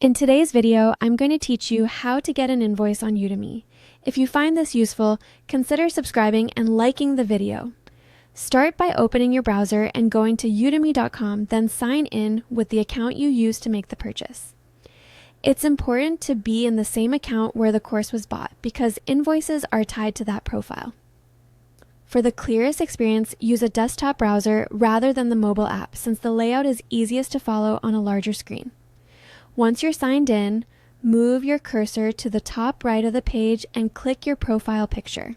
In today's video, I'm going to teach you how to get an invoice on Udemy. If you find this useful, consider subscribing and liking the video. Start by opening your browser and going to udemy.com, then sign in with the account you used to make the purchase. It's important to be in the same account where the course was bought because invoices are tied to that profile. For the clearest experience, use a desktop browser rather than the mobile app since the layout is easiest to follow on a larger screen. Once you're signed in, move your cursor to the top right of the page and click your profile picture.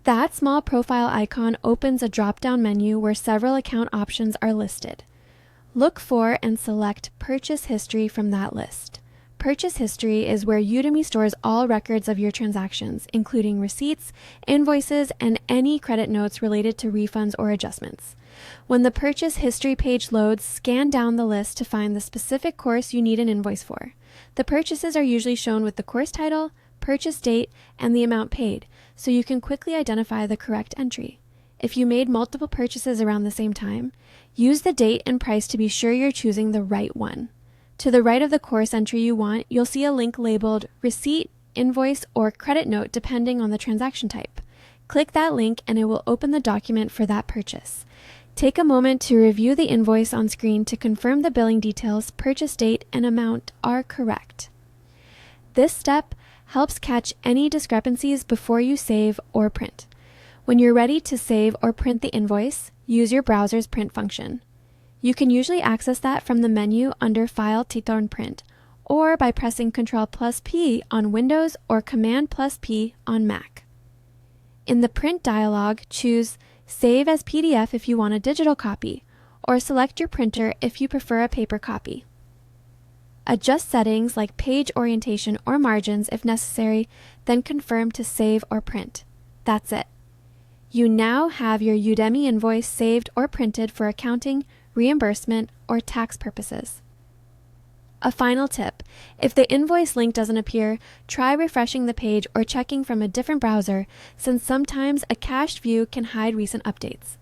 That small profile icon opens a drop-down menu where several account options are listed. Look for and select Purchase History from that list. Purchase History is where Udemy stores all records of your transactions, including receipts, invoices, and any credit notes related to refunds or adjustments. When the Purchase History page loads, scan down the list to find the specific course you need an invoice for. The purchases are usually shown with the course title, purchase date, and the amount paid, so you can quickly identify the correct entry. If you made multiple purchases around the same time, use the date and price to be sure you're choosing the right one. To the right of the course entry you want, you'll see a link labeled Receipt, Invoice, or Credit Note depending on the transaction type. Click that link and it will open the document for that purchase. Take a moment to review the invoice on screen to confirm the billing details, purchase date, and amount are correct. This step helps catch any discrepancies before you save or print. When you're ready to save or print the invoice, use your browser's print function. You can usually access that from the menu under File, Título and Print, or by pressing Ctrl+P on Windows or Command+P on Mac. In the Print dialog, choose Save as PDF if you want a digital copy, or select your printer if you prefer a paper copy. Adjust settings like page orientation or margins if necessary, then confirm to save or print. That's it. You now have your Udemy invoice saved or printed for accounting, reimbursement, or tax purposes. A final tip: if the invoice link doesn't appear, try refreshing the page or checking from a different browser, since sometimes a cached view can hide recent updates.